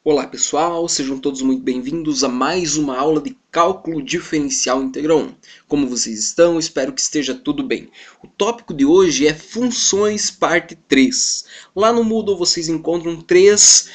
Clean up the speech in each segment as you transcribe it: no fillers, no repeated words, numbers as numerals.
Olá pessoal, sejam todos muito bem-vindos a mais uma aula de Cálculo Diferencial Integral 1. Como vocês estão? Espero que esteja tudo bem. O tópico de hoje é Funções Parte 3. Lá no Moodle vocês encontram três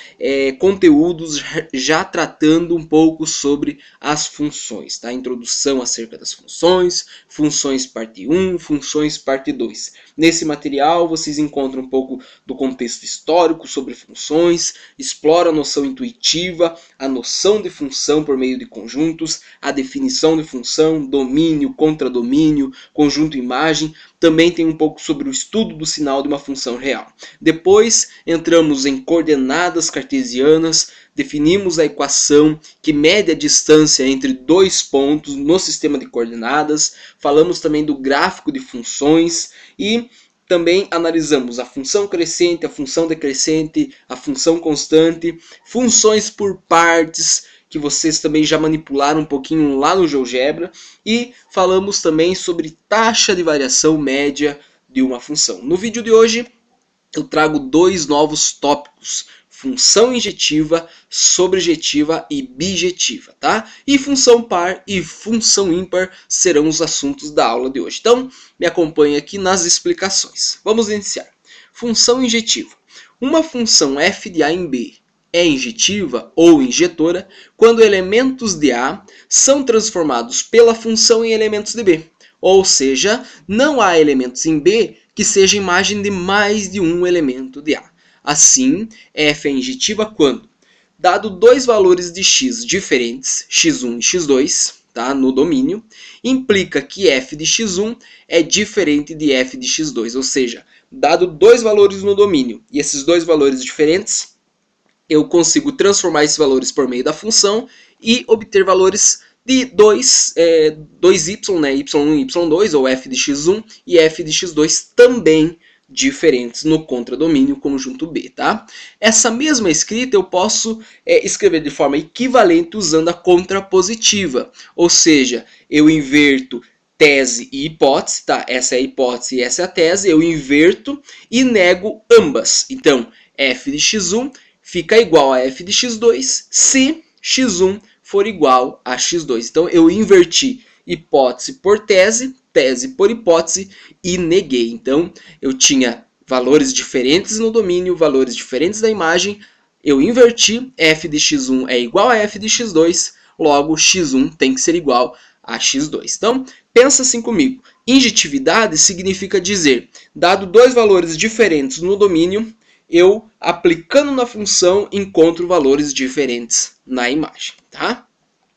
conteúdos já tratando um pouco sobre as funções. Tá? Introdução acerca das funções, Funções Parte 1, Funções Parte 2. Nesse material vocês encontram um pouco do contexto histórico sobre funções, explora a noção intuitiva, a noção de função por meio de conjuntos, a definição de função, domínio, contradomínio, conjunto imagem. Também tem um pouco sobre o estudo do sinal de uma função real. Depois entramos em coordenadas cartesianas, definimos a equação que mede a distância entre dois pontos no sistema de coordenadas, falamos também do gráfico de funções e também analisamos a função crescente, a função decrescente, a função constante, funções por partes, que vocês também já manipularam um pouquinho lá no GeoGebra, e falamos também sobre taxa de variação média de uma função. No vídeo de hoje eu trago dois novos tópicos: função injetiva, sobrejetiva e bijetiva, tá? E função par e função ímpar serão os assuntos da aula de hoje. Então, me acompanhe aqui nas explicações. Vamos iniciar. Função injetiva. Uma função f de a em b é injetiva ou injetora quando elementos de a são transformados pela função em elementos de b. Ou seja, não há elementos em b que seja imagem de mais de um elemento de a. Assim, f é injetiva quando, dado dois valores de x diferentes, x1 e x2, tá, no domínio, implica que f de x1 é diferente de f de x2. Ou seja, dado dois valores no domínio e esses dois valores diferentes, eu consigo transformar esses valores por meio da função e obter valores de 2y, né, y1 e y2, ou f de x1 e f de x2 também diferentes no contradomínio conjunto B. Tá? Essa mesma escrita eu posso escrever de forma equivalente usando a contrapositiva, ou seja, eu inverto tese e hipótese, tá? Essa é a hipótese e essa é a tese, eu inverto e nego ambas. Então, f de x1 fica igual a f de x2 se x1 for igual a x2. Então, eu inverti hipótese por tese, tese por hipótese e neguei. Então, eu tinha valores diferentes no domínio, valores diferentes da imagem. Eu inverti, f de x1 é igual a f de x2, logo x1 tem que ser igual a x2. Então, pensa assim comigo. Injetividade significa dizer, dado dois valores diferentes no domínio, eu, aplicando na função, encontro valores diferentes na imagem. Tá?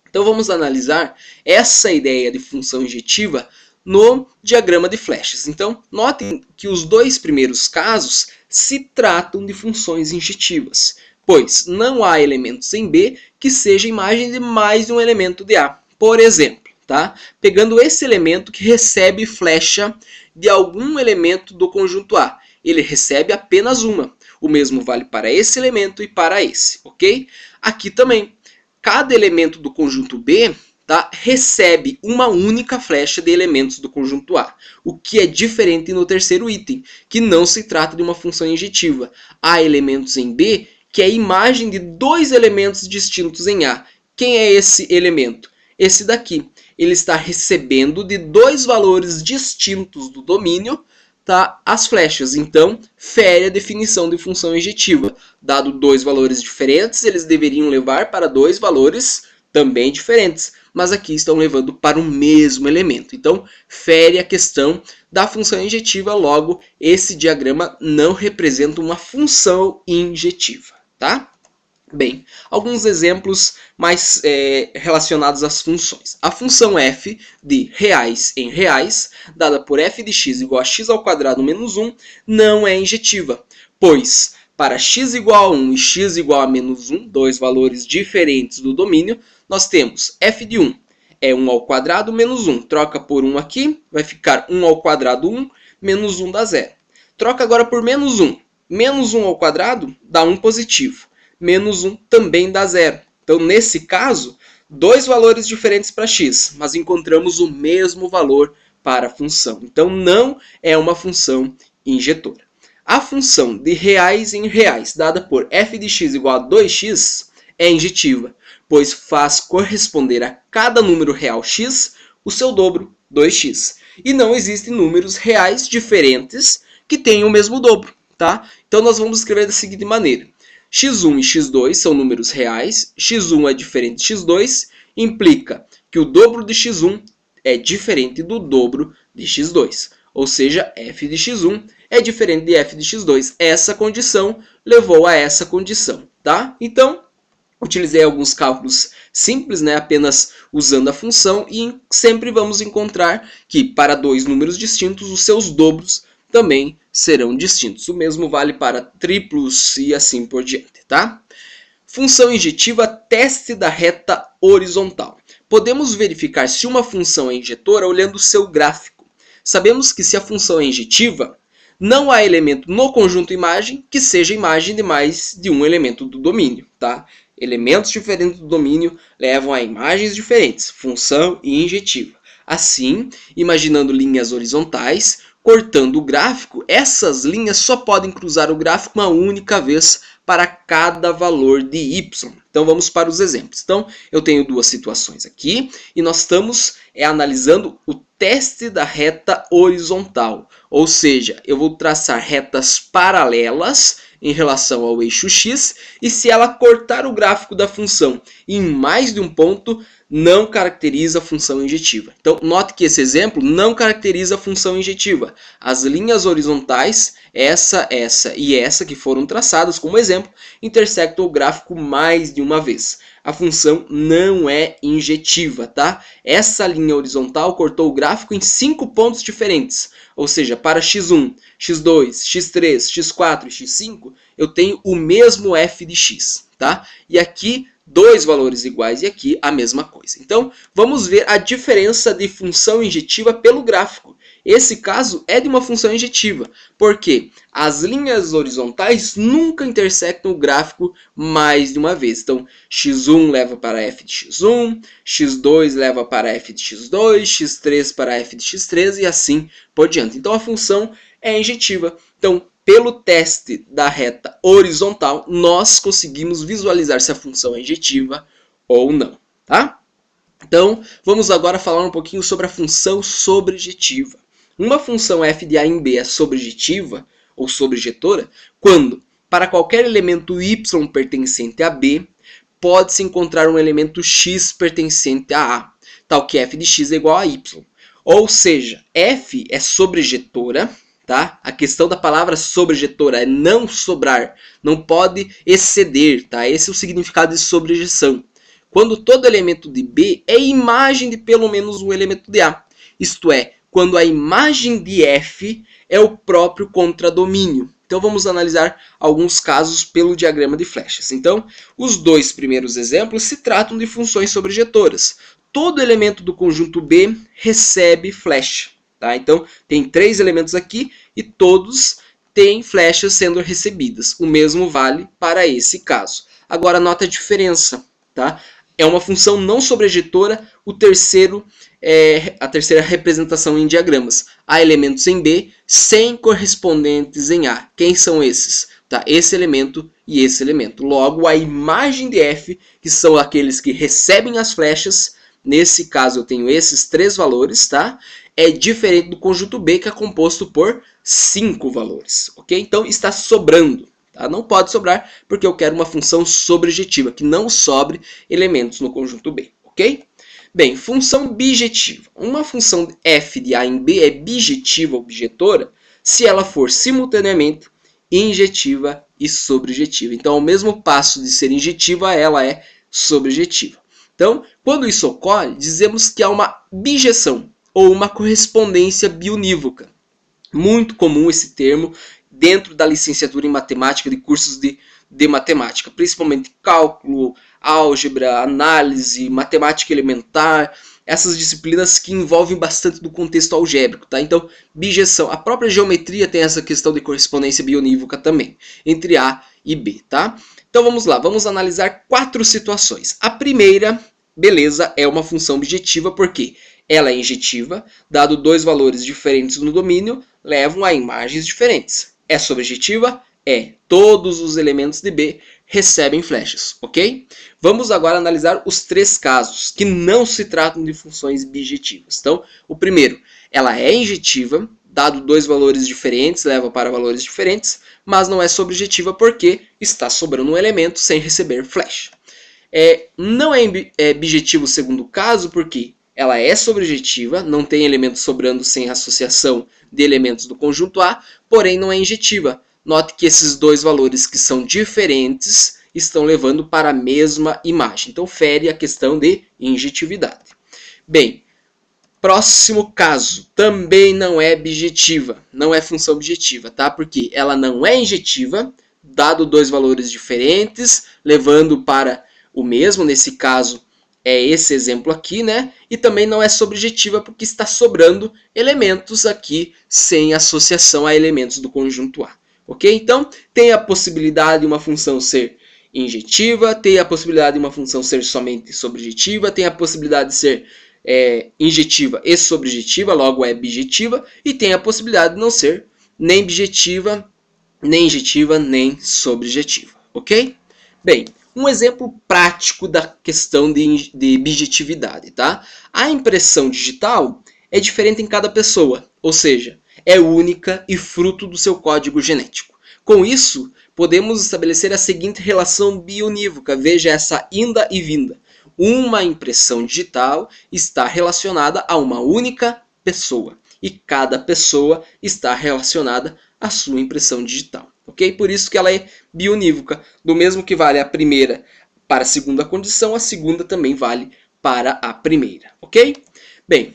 Então vamos analisar essa ideia de função injetiva no diagrama de flechas. Então, notem que os dois primeiros casos se tratam de funções injetivas, pois não há elementos em B que seja imagem de mais de um elemento de A. Por exemplo, tá? Pegando esse elemento que recebe flecha de algum elemento do conjunto A, ele recebe apenas uma. O mesmo vale para esse elemento e para esse, ok? Aqui também, cada elemento do conjunto B, tá, recebe uma única flecha de elementos do conjunto A, o que é diferente no terceiro item, que não se trata de uma função injetiva. Há elementos em B que é imagem de dois elementos distintos em A. Quem é esse elemento? Esse daqui. Ele está recebendo de dois valores distintos do domínio, tá, as flechas. Então, fere a definição de função injetiva. Dado dois valores diferentes, eles deveriam levar para dois valores também diferentes. Mas aqui estão levando para o mesmo elemento. Então, fere a questão da função injetiva. Logo, esse diagrama não representa uma função injetiva. Tá? Bem, alguns exemplos mais relacionados às funções. A função f de reais em reais, dada por f de x igual a x ao quadrado menos 1, não é injetiva, pois para x igual a 1 e x igual a menos 1, dois valores diferentes do domínio, nós temos f de 1 é 1 ao quadrado menos 1. Troca por 1 aqui, vai ficar 1 ao quadrado 1, menos 1 dá 0. Troca agora por menos 1. Menos 1 ao quadrado dá 1 positivo. Menos 1 também dá 0. Então, nesse caso, dois valores diferentes para x, mas encontramos o mesmo valor para a função. Então, não é uma função injetora. A função de reais em reais, dada por f de x igual a 2x, é injetiva, pois faz corresponder a cada número real x o seu dobro, 2x. E não existem números reais diferentes que tenham o mesmo dobro, tá? Então nós vamos escrever da seguinte maneira. x1 e x2 são números reais, x1 é diferente de x2, implica que o dobro de x1 é diferente do dobro de x2. Ou seja, f de x1 é diferente de f de x2. Essa condição levou a essa condição, tá? Então, utilizei alguns cálculos simples, né, apenas usando a função, e sempre vamos encontrar que para dois números distintos, os seus dobros também serão distintos. O mesmo vale para triplos e assim por diante, tá? Função injetiva, teste da reta horizontal. Podemos verificar se uma função é injetora olhando o seu gráfico. Sabemos que se a função é injetiva, não há elemento no conjunto imagem que seja imagem de mais de um elemento do domínio, tá? Elementos diferentes do domínio levam a imagens diferentes, função e injetiva. Assim, imaginando linhas horizontais, cortando o gráfico, essas linhas só podem cruzar o gráfico uma única vez para cada valor de y. Então vamos para os exemplos. Então eu tenho duas situações aqui e nós estamos analisando o teste da reta horizontal. Ou seja, eu vou traçar retas paralelas em relação ao eixo x, e se ela cortar o gráfico da função em mais de um ponto, não caracteriza a função injetiva. Então, note que esse exemplo não caracteriza a função injetiva. As linhas horizontais, essa e essa que foram traçadas como exemplo, intersectam o gráfico mais de uma vez. A função não é injetiva, tá? Essa linha horizontal cortou o gráfico em 5 pontos diferentes. Ou seja, para x1, x2, x3, x4 e x5, eu tenho o mesmo f de x, tá? E aqui, dois valores iguais e aqui a mesma coisa. Então, vamos ver a diferença de função injetiva pelo gráfico. Esse caso é de uma função injetiva, porque as linhas horizontais nunca intersectam o gráfico mais de uma vez. Então, x1 leva para f de x1, x2 leva para f de x2, x3 para f de x3 e assim por diante. Então, a função é injetiva. Então, pelo teste da reta horizontal, nós conseguimos visualizar se a função é injetiva ou não, tá? Então, vamos agora falar um pouquinho sobre a função sobrejetiva. Uma função f de a em b é sobrejetiva ou sobrejetora quando, para qualquer elemento y pertencente a b, pode-se encontrar um elemento x pertencente a a, tal que f de x é igual a y. Ou seja, f é sobrejetora, tá? A questão da palavra sobrejetora é não sobrar, não pode exceder, tá? Esse é o significado de sobrejeção. Quando todo elemento de B é imagem de pelo menos um elemento de A. Isto é, quando a imagem de F é o próprio contradomínio. Então vamos analisar alguns casos pelo diagrama de flechas. Então, os dois primeiros exemplos se tratam de funções sobrejetoras. Todo elemento do conjunto B recebe flecha. Tá? Então, tem 3 elementos aqui e todos têm flechas sendo recebidas. O mesmo vale para esse caso. Agora, nota a diferença. Tá? É uma função não sobrejetora, a terceira representação em diagramas. Há elementos em B sem correspondentes em A. Quem são esses? Tá? Esse elemento e esse elemento. Logo, a imagem de F, que são aqueles que recebem as flechas, nesse caso eu tenho esses 3 valores, tá? É diferente do conjunto B, que é composto por 5 valores. Ok? Então, está sobrando. Tá? Não pode sobrar, porque eu quero uma função sobrejetiva, que não sobre elementos no conjunto B. Ok? Bem, função bijetiva. Uma função f de a em b é bijetiva ou bijetora se ela for simultaneamente injetiva e sobrejetiva. Então, ao mesmo passo de ser injetiva, ela é sobrejetiva. Então, quando isso ocorre, dizemos que há uma bijeção ou uma correspondência bionívoca. Muito comum esse termo dentro da licenciatura em matemática, de cursos de matemática, principalmente cálculo, álgebra, análise, matemática elementar, essas disciplinas que envolvem bastante do contexto algébrico, tá? Então, bijeção, a própria geometria tem essa questão de correspondência bionívoca também, entre A e B, tá? Então vamos lá, vamos analisar 4 situações. A primeira, beleza, é uma função bijetiva, porque ela é injetiva, dado 2 valores diferentes no domínio, levam a imagens diferentes. É sobrejetiva? todos os elementos de B recebem flechas, ok? Vamos agora analisar os 3 casos que não se tratam de funções bijetivas. Então, o primeiro, ela é injetiva, dado 2 valores diferentes, leva para valores diferentes, mas não é sobrejetiva porque está sobrando um elemento sem receber flecha. Não é bijetivo o segundo caso porque ela é sobrejetiva, não tem elementos sobrando sem associação de elementos do conjunto A, porém não é injetiva. Note que esses 2 valores que são diferentes estão levando para a mesma imagem. Então, fere a questão de injetividade. Bem, próximo caso, também não é bijetiva, não é função bijetiva, tá? Porque ela não é injetiva, dado 2 valores diferentes, levando para o mesmo, nesse caso, é esse exemplo aqui, né? E também não é sobrejetiva porque está sobrando elementos aqui sem associação a elementos do conjunto A. Ok? Então, tem a possibilidade de uma função ser injetiva, tem a possibilidade de uma função ser somente sobrejetiva, tem a possibilidade de ser injetiva e sobrejetiva, logo é bijetiva, e tem a possibilidade de não ser nem bijetiva, nem injetiva, nem sobrejetiva. Ok? Bem, um exemplo prático da questão de bijetividade, tá? A impressão digital é diferente em cada pessoa, ou seja, é única e fruto do seu código genético. Com isso, podemos estabelecer a seguinte relação bionívoca, veja essa inda e vinda. Uma impressão digital está relacionada a uma única pessoa, e cada pessoa está relacionada à sua impressão digital. Ok? Por isso que ela é bionívoca. Do mesmo que vale a primeira para a segunda condição, a segunda também vale para a primeira. Ok? Bem,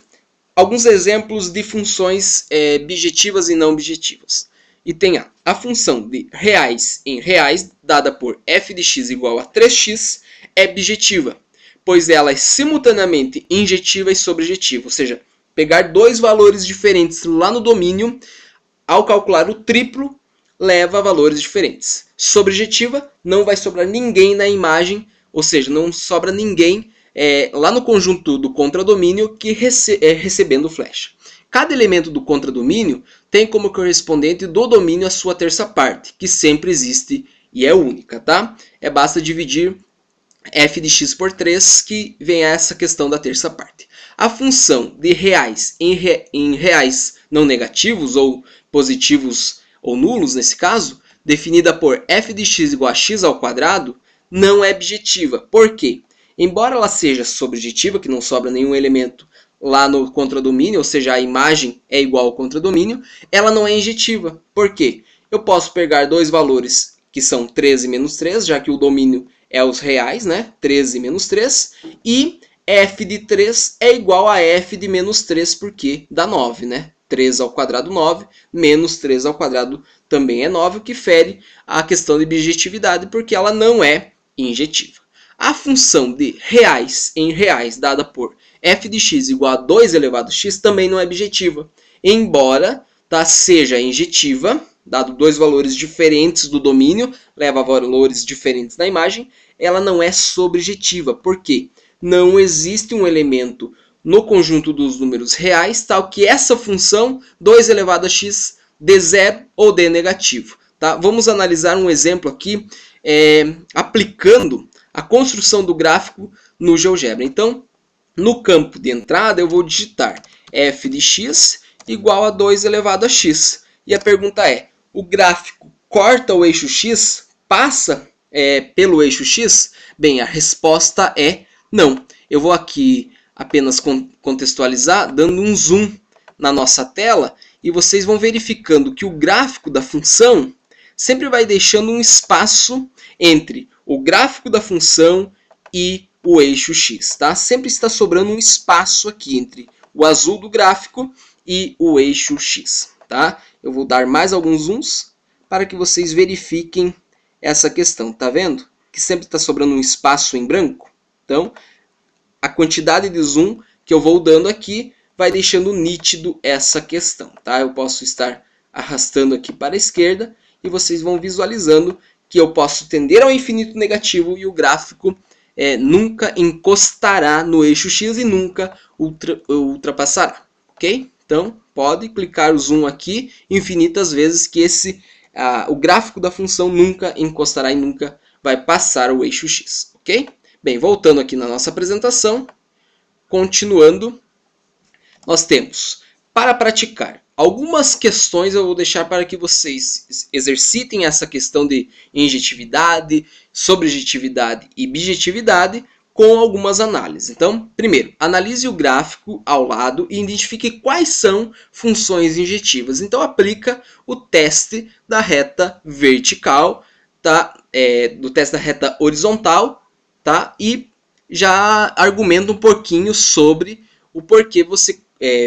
alguns exemplos de funções bijetivas e não bijetivas. E tem a função de reais em reais, dada por f de x igual a 3x, é bijetiva, pois ela é simultaneamente injetiva e sobrejetiva. Ou seja, pegar 2 valores diferentes lá no domínio, ao calcular o triplo, leva a valores diferentes. Sobrejetiva, não vai sobrar ninguém na imagem, ou seja, não sobra ninguém lá no conjunto do contradomínio que recebendo flecha. Cada elemento do contradomínio tem como correspondente do domínio a sua terça parte, que sempre existe e é única, tá? Basta dividir f de x por 3, que vem essa questão da terça parte. A função de reais em reais não negativos, ou positivos ou nulos nesse caso, definida por f de x igual a x ao quadrado, não é bijetiva. Por quê? Embora ela seja sobrejetiva, que não sobra nenhum elemento lá no contradomínio, ou seja, a imagem é igual ao contradomínio, ela não é injetiva. Por quê? Eu posso pegar 2 valores que são 13 menos 3, já que o domínio é os reais, né? 13 menos 3, e f de 3 é igual a f de menos 3, porque dá 9, né? 3 ao quadrado 9, menos 3 ao quadrado também é 9, o que fere a questão de bijetividade, porque ela não é injetiva. A função de reais em reais, dada por f de x igual a 2 elevado a x, também não é bijetiva. Embora seja injetiva, dado 2 valores diferentes do domínio, leva a valores diferentes na imagem, ela não é sobrejetiva. Por quê? Não existe um elemento no conjunto dos números reais, tal que essa função 2 elevado a x dê zero ou dê negativo. Tá? Vamos analisar um exemplo aqui, aplicando a construção do gráfico no GeoGebra. Então, no campo de entrada, eu vou digitar f de x igual a 2 elevado a x. E a pergunta é, o gráfico corta o eixo x? Passa pelo eixo x? Bem, a resposta é não. Eu vou aqui apenas contextualizar, dando um zoom na nossa tela, e vocês vão verificando que o gráfico da função sempre vai deixando um espaço entre o gráfico da função e o eixo x. Tá? Sempre está sobrando um espaço aqui entre o azul do gráfico e o eixo x. Tá? Eu vou dar mais alguns zooms para que vocês verifiquem essa questão. Tá vendo? Que sempre está sobrando um espaço em branco. Então, a quantidade de zoom que eu vou dando aqui vai deixando nítido essa questão. Tá? Eu posso estar arrastando aqui para a esquerda e vocês vão visualizando que eu posso tender ao infinito negativo e o gráfico nunca encostará no eixo x e nunca ultrapassará. Ok? Então, pode clicar o zoom aqui infinitas vezes que esse o gráfico da função nunca encostará e nunca vai passar o eixo x, ok? Bem, voltando aqui na nossa apresentação, continuando, nós temos, para praticar, algumas questões eu vou deixar para que vocês exercitem essa questão de injetividade, sobrejetividade e bijetividade com algumas análises. Então, primeiro, analise o gráfico ao lado e identifique quais são funções injetivas. Então, aplica o teste da reta vertical, tá? Do teste da reta horizontal, tá? E já argumenta um pouquinho sobre o porquê você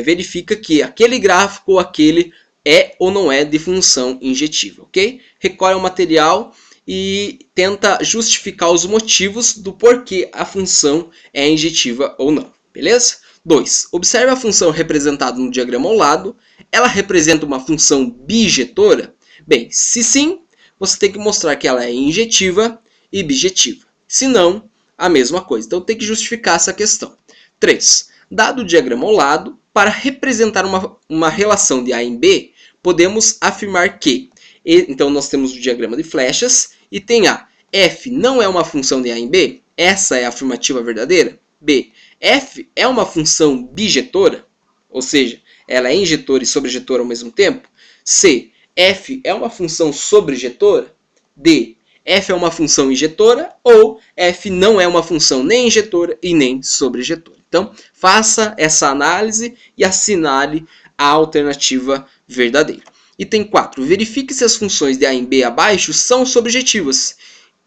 verifica que aquele gráfico ou aquele é ou não é de função injetiva, ok? Recolhe o material e tenta justificar os motivos do porquê a função é injetiva ou não, beleza? 2. Observe a função representada no diagrama ao lado. Ela representa uma função bijetora? Bem, se sim, você tem que mostrar que ela é injetiva e bijetiva. Se não, a mesma coisa. Então tem que justificar essa questão. 3. Dado o diagrama ao lado, para representar uma relação de A em B, podemos afirmar que, então nós temos o diagrama de flechas, e tem A. F não é uma função de A em B? Essa é a afirmativa verdadeira? B. F é uma função bijetora? Ou seja, ela é injetora e sobrejetora ao mesmo tempo? C. F é uma função sobrejetora? D. F é uma função injetora ou F não é uma função nem injetora e nem sobrejetora. Então, faça essa análise e assinale a alternativa verdadeira. Item 4. Verifique se as funções de A em B abaixo são sobrejetivas,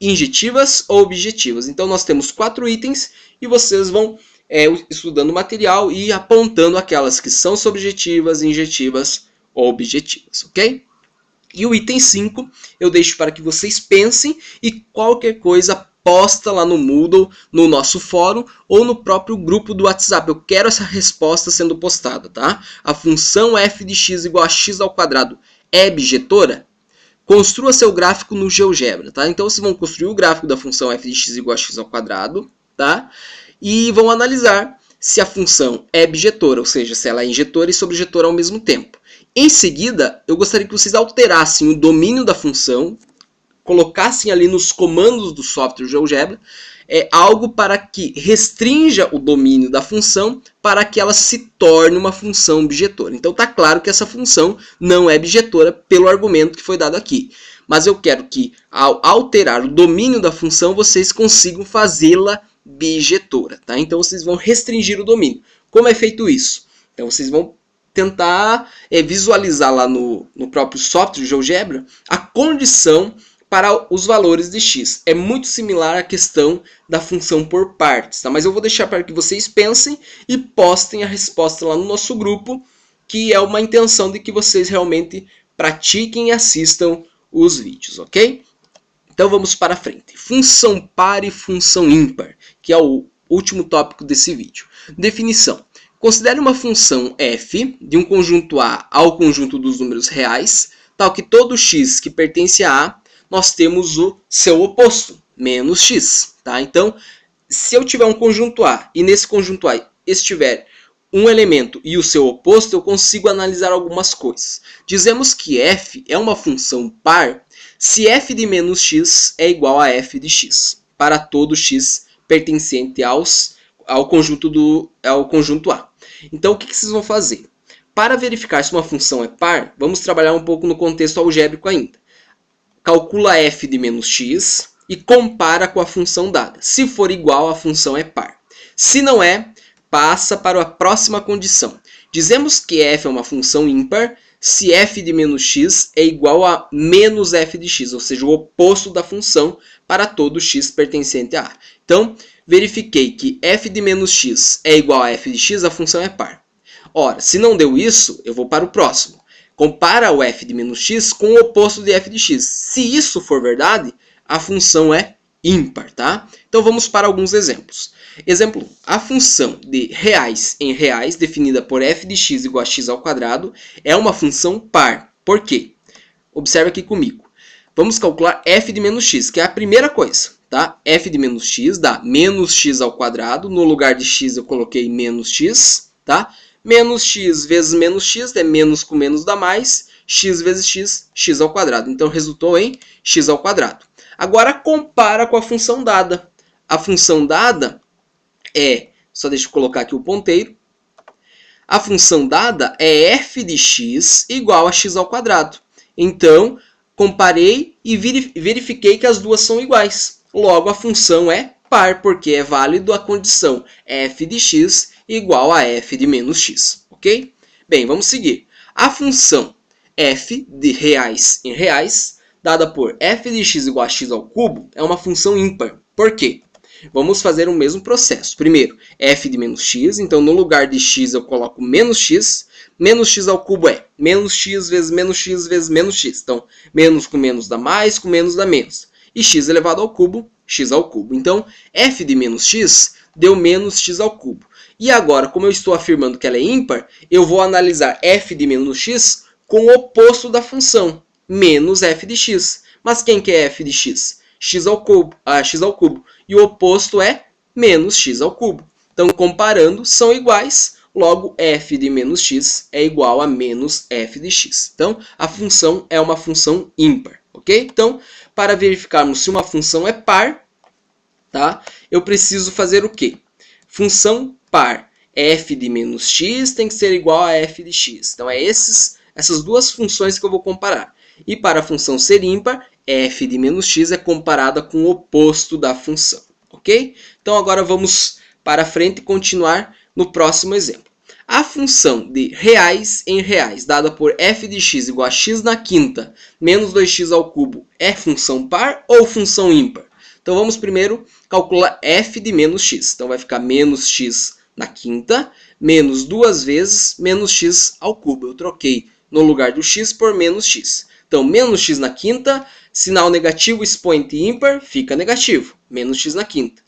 injetivas ou bijetivas. Então, nós temos 4 itens e vocês vão estudando o material e apontando aquelas que são sobrejetivas, injetivas ou bijetivas, ok? E o item 5 eu deixo para que vocês pensem e qualquer coisa posta lá no Moodle, no nosso fórum ou no próprio grupo do WhatsApp. Eu quero essa resposta sendo postada, tá? A função f de x igual a x ao quadrado é bijetora? Construa seu gráfico no GeoGebra, tá? Então vocês vão construir o gráfico da função f de x igual a x ao quadrado, tá? E vão analisar se a função é bijetora, ou seja, se ela é injetora e sobrejetora ao mesmo tempo. Em seguida, eu gostaria que vocês alterassem o domínio da função, colocassem ali nos comandos do software GeoGebra algo para que restrinja o domínio da função para que ela se torne uma função bijetora. Então está claro que essa função não é bijetora pelo argumento que foi dado aqui. Mas eu quero que ao alterar o domínio da função vocês consigam fazê-la bijetora. Tá? Então vocês vão restringir o domínio. Como é feito isso? Então vocês vão tentar visualizar lá no próprio software GeoGebra a condição para os valores de x. É muito similar à questão da função por partes, tá? Mas eu vou deixar para que vocês pensem e postem a resposta lá no nosso grupo, que é uma intenção de que vocês realmente pratiquem e assistam os vídeos, ok? Então vamos para frente. Função par e função ímpar, que é o último tópico desse vídeo. Definição. Considere uma função f de um conjunto A ao conjunto dos números reais, tal que todo x que pertence a A, nós temos o seu oposto, menos x. Tá? Então, se eu tiver um conjunto A e nesse conjunto A estiver um elemento e o seu oposto, eu consigo analisar algumas coisas. Dizemos que f é uma função par se f de menos x é igual a f de x, para todo x pertencente ao conjunto A. Então, o que vocês vão fazer? Para verificar se uma função é par, vamos trabalhar um pouco no contexto algébrico ainda. Calcula f de menos x e compara com a função dada. Se for igual, a função é par. Se não é, passa para a próxima condição. Dizemos que f é uma função ímpar se f de menos x é igual a menos f de x, ou seja, o oposto da função para todo x pertencente a A. Então, verifiquei que f de menos x é igual a f de x, a função é par. Ora, se não deu isso, eu vou para o próximo. Compara o f de menos x com o oposto de f de x. Se isso for verdade, a função é ímpar, tá? Então vamos para alguns exemplos. Exemplo 1. A função de reais em reais, definida por f de x igual a x ao quadrado, é uma função par. Por quê? Observe aqui comigo. Vamos calcular f de menos x, que é a primeira coisa. Tá? F de menos x dá menos x ao quadrado. No lugar de x eu coloquei menos x. Tá? Menos x vezes menos x é menos com menos dá mais. x vezes x, x ao quadrado. Então, resultou em x ao quadrado. Agora, compara com a função dada. A função dada é, só deixa eu colocar aqui o ponteiro, a função dada é f de x igual a x ao quadrado. Então, comparei e verifiquei que as duas são iguais. Logo, a função é par, porque é válido a condição f de x igual a f de menos x. Ok? Bem, vamos seguir. A função f de reais em reais, dada por f de x igual a x ao cubo, é uma função ímpar. Por quê? Vamos fazer o mesmo processo. Primeiro, f de menos x. Então, no lugar de x, eu coloco menos x. Menos x ao cubo é menos x vezes menos x vezes menos x. Então, menos com menos dá mais, com menos dá menos. E x elevado ao cubo, x ao cubo. Então, f de menos x deu menos x ao cubo. E agora, como eu estou afirmando que ela é ímpar, eu vou analisar f de menos x com o oposto da função, menos f de x. Mas quem que é f de x? X ao cubo. E o oposto é menos x ao cubo. Então, comparando, são iguais. Logo, f de menos x é igual a menos f de x. Então, a função é uma função ímpar. Ok? Então, para verificarmos se uma função é par, tá? Eu preciso fazer o quê? Função par. F de menos x tem que ser igual a f de x. Então, essas duas funções que eu vou comparar. E para a função ser ímpar, f de menos x é comparada com o oposto da função. Ok? Então, agora vamos para frente e continuar no próximo exemplo. A função de reais em reais, dada por f de x igual a x na quinta menos 2x ao cubo, é função par ou função ímpar? Então, vamos primeiro calcular f de menos x. Então, vai ficar menos x na quinta menos 2 vezes menos x ao cubo. Eu troquei no lugar do x por menos x. Então, menos x na quinta, sinal negativo, expoente ímpar, fica negativo. Menos x na quinta.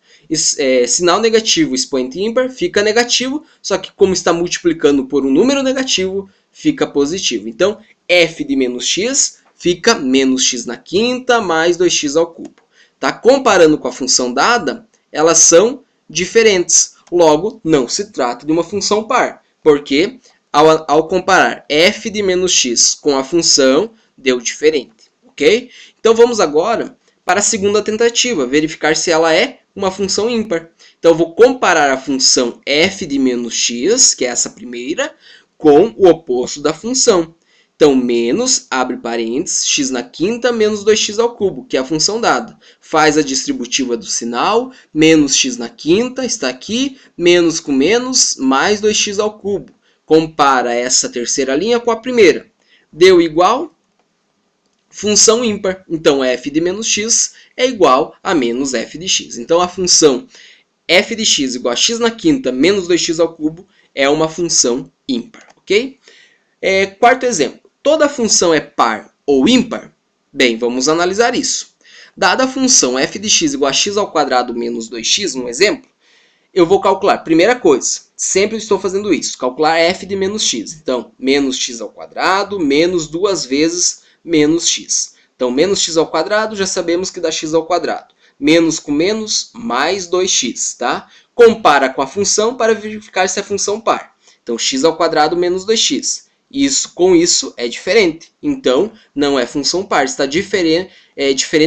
Sinal negativo, expoente ímpar, fica negativo, só que como está multiplicando por um número negativo, fica positivo. Então, f de menos x fica menos x na quinta mais 2x ao cubo. Tá? Comparando com a função dada, elas são diferentes. Logo, não se trata de uma função par, porque ao comparar f de menos x com a função, deu diferente. Ok? Então, vamos agora para a segunda tentativa, verificar se ela é uma função ímpar. Então, eu vou comparar a função f de menos x, que é essa primeira, com o oposto da função. Então, menos, abre parênteses, x na quinta menos 2x ao cubo, que é a função dada. Faz a distributiva do sinal, menos x na quinta, está aqui, menos com menos, mais 2x ao cubo. Compara essa terceira linha com a primeira. Deu igual? Função ímpar. Então, f de menos x é igual a menos f de x. Então, a função f de x igual a x na quinta menos 2x ao cubo é uma função ímpar. Ok? Quarto exemplo. Toda função é par ou ímpar? Bem, vamos analisar isso. Dada a função f de x igual a x ao quadrado menos 2x, um exemplo, eu vou calcular, primeira coisa, sempre estou fazendo isso, calcular f de menos x. Então, menos x ao quadrado menos 2 vezes menos x. Então, menos x ao quadrado, já sabemos que dá x ao quadrado. Menos com menos, mais 2x, tá? Compara com a função para verificar se é função par. Então, x ao quadrado menos 2x. Com isso é diferente. Então, não é função par. Está diferente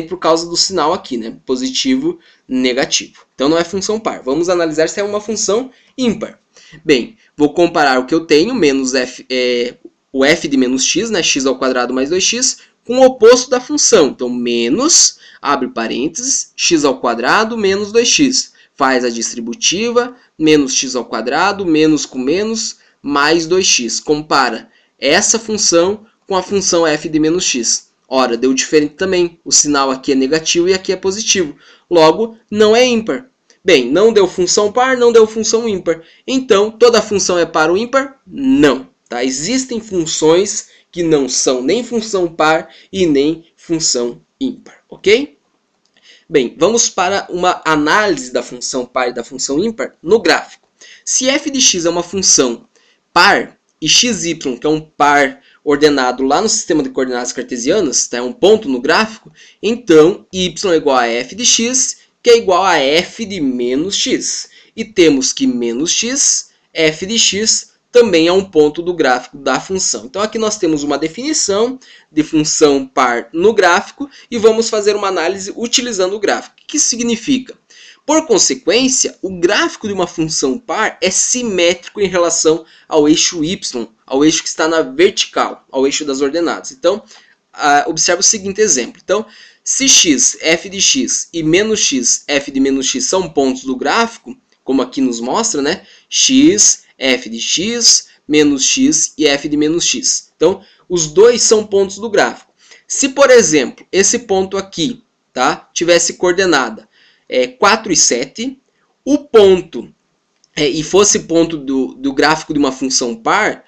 por causa do sinal aqui, né? Positivo, negativo. Então, não é função par. Vamos analisar se é uma função ímpar. Bem, vou comparar o que eu tenho, menos o f de menos x, né? X ao quadrado mais 2x, com o oposto da função. Então, menos, abre parênteses, x ao quadrado menos 2x. Faz a distributiva, menos x ao quadrado, menos com menos, mais 2x. Compara essa função com a função f de menos x. Ora, deu diferente também. O sinal aqui é negativo e aqui é positivo. Logo, não é ímpar. Bem, não deu função par, não deu função ímpar. Então, toda função é par ou ímpar? Não. Tá? Existem funções que não são nem função par e nem função ímpar. Ok? Bem, vamos para uma análise da função par e da função ímpar no gráfico. Se f de x é uma função par e xy, que é um par ordenado lá no sistema de coordenadas cartesianas, tá? É um ponto no gráfico, então y é igual a f de x, que é igual a f de menos x. E temos que menos x, f de x, também é um ponto do gráfico da função. Então aqui nós temos uma definição de função par no gráfico e vamos fazer uma análise utilizando o gráfico. O que isso significa? Por consequência, o gráfico de uma função par é simétrico em relação ao eixo y, ao eixo que está na vertical, ao eixo das ordenadas. Então, observe o seguinte exemplo. Então, se x, f de x e menos x, f de menos x são pontos do gráfico, como aqui nos mostra, né? X, f de x, menos x e f de menos x. Então, os dois são pontos do gráfico. Se, por exemplo, esse ponto aqui, tá, tivesse coordenada 4 e 7, o ponto, e fosse ponto do gráfico de uma função par,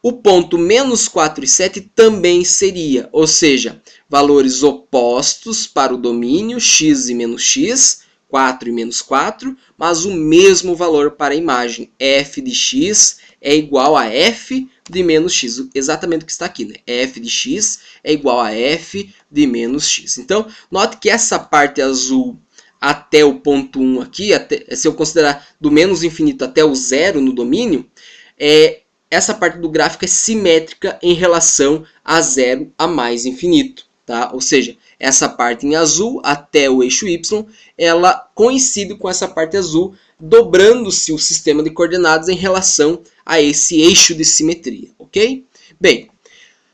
o ponto menos 4 e 7 também seria, ou seja, valores opostos para o domínio, x e menos x, 4 e menos 4, mas o mesmo valor para a imagem, f de x é igual a f de menos x, exatamente o que está aqui, né? f de x é igual a f de menos x. Então, note que essa parte azul até o ponto 1 aqui, se eu considerar do menos infinito até o zero no domínio, essa parte do gráfico é simétrica em relação a zero a mais infinito. Tá? Ou seja, essa parte em azul até o eixo y, ela coincide com essa parte azul, dobrando-se o sistema de coordenadas em relação a esse eixo de simetria. Ok? Bem,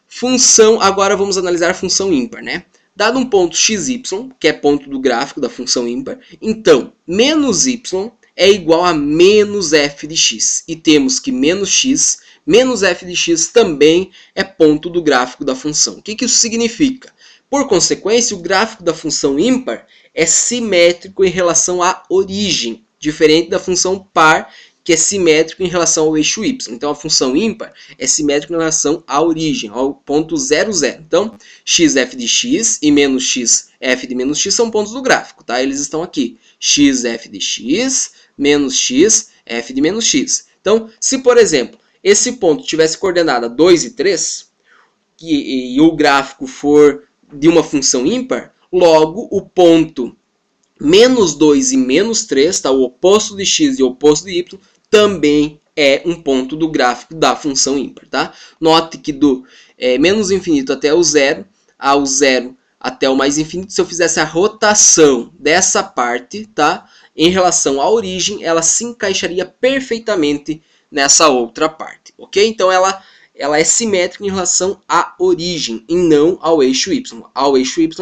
função, agora vamos analisar a função ímpar, né? Dado um ponto xy, que é ponto do gráfico da função ímpar, então, menos y é igual a menos f de x. E temos que menos x, menos f de x também é ponto do gráfico da função. O que isso significa? Por consequência, o gráfico da função ímpar é simétrico em relação à origem, diferente da função par, que é simétrico em relação ao eixo y. Então, a função ímpar é simétrica em relação à origem, ao ponto 0, 0. Então, xf de x e menos x, f de menos x são pontos do gráfico, tá? Eles estão aqui. X, f de x, menos x, f de menos x. Então, se, por exemplo, esse ponto tivesse coordenada 2 e 3, e o gráfico for de uma função ímpar, logo o ponto menos 2 e menos 3, tá? O oposto de x e o oposto de y, também é um ponto do gráfico da função ímpar. Tá? Note que do menos infinito até o zero, ao zero até o mais infinito, se eu fizesse a rotação dessa parte, tá? Em relação à origem, ela se encaixaria perfeitamente nessa outra parte. Ok? Então ela é simétrica em relação à origem e não ao eixo y. Ao eixo y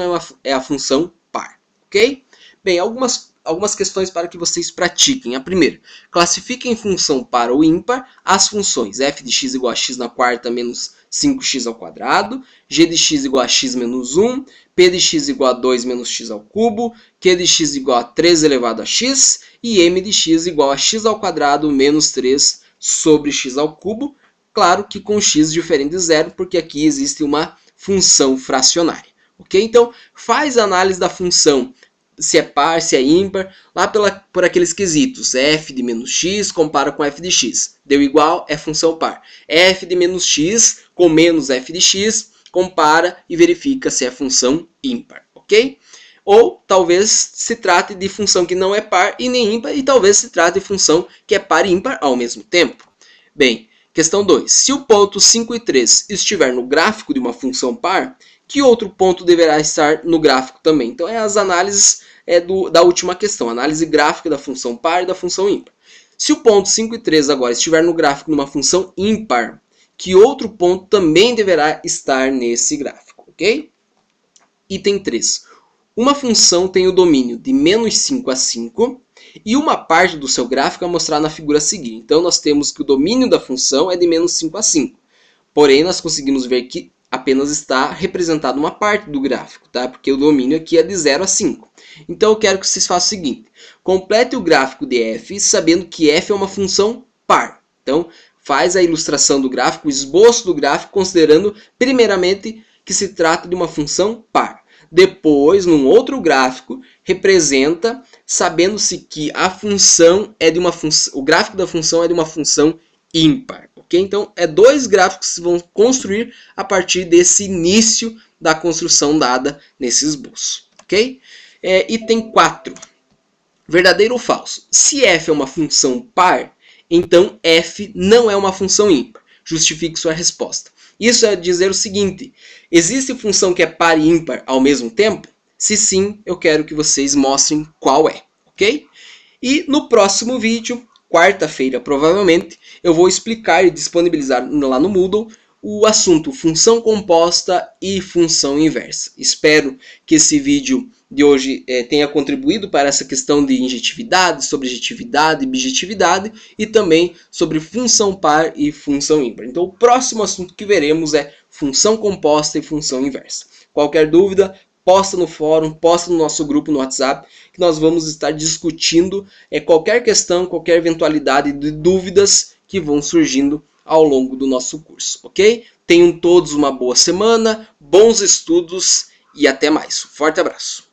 é a função par. Ok? Bem, algumas questões para que vocês pratiquem. A primeira, classifiquem em função par ou ímpar as funções f de x igual a x na quarta menos 5x ao quadrado, g de x igual a x menos 1, p de x igual a 2 menos x ao cubo, q de x igual a 3 elevado a x e m de x igual a x ao quadrado menos 3 sobre x ao cubo. Claro que com x diferente de zero, porque aqui existe uma função fracionária. Ok? Então, faz a análise da função, se é par, se é ímpar, lá por aqueles quesitos. F de menos x compara com f de x. Deu igual, é função par. F de menos x com menos f de x, compara e verifica se é função ímpar. Ok? Ou talvez se trate de função que não é par e nem ímpar, e talvez se trate de função que é par e ímpar ao mesmo tempo. Bem, questão 2. Se o ponto 5 e 3 estiver no gráfico de uma função par, que outro ponto deverá estar no gráfico também? Então, as análises da última questão, análise gráfica da função par e da função ímpar. Se o ponto 5 e 3 agora estiver no gráfico de uma função ímpar, que outro ponto também deverá estar nesse gráfico, ok? Item 3. Uma função tem o domínio de menos 5 a 5 e uma parte do seu gráfico é mostrada na figura a seguir. Então, nós temos que o domínio da função é de menos 5 a 5. Porém, nós conseguimos ver que apenas está representada uma parte do gráfico, tá? Porque o domínio aqui é de 0 a 5. Então, eu quero que vocês façam o seguinte. Complete o gráfico de f, sabendo que f é uma função par. Então, faz a ilustração do gráfico, o esboço do gráfico, considerando, primeiramente, que se trata de uma função par. Depois, num outro gráfico, representa, sabendo-se que a função é de uma o gráfico da função é de uma função ímpar. Okay? Então, dois gráficos que se vão construir a partir desse início da construção dada nesse esboço. Okay? Item 4. Verdadeiro ou falso? Se f é uma função par, então f não é uma função ímpar. Justifique sua resposta. Isso é dizer o seguinte: existe função que é par e ímpar ao mesmo tempo? Se sim, eu quero que vocês mostrem qual é, ok? E no próximo vídeo, quarta-feira provavelmente, eu vou explicar e disponibilizar lá no Moodle o assunto função composta e função inversa. Espero que esse vídeo de hoje tenha contribuído para essa questão de injetividade, subjetividade, bijetividade e também sobre função par e função ímpar. Então o próximo assunto que veremos é função composta e função inversa. Qualquer dúvida, posta no fórum, posta no nosso grupo no WhatsApp, que nós vamos estar discutindo qualquer questão, qualquer eventualidade de dúvidas que vão surgindo ao longo do nosso curso, ok? Tenham todos uma boa semana, bons estudos e até mais. Forte abraço!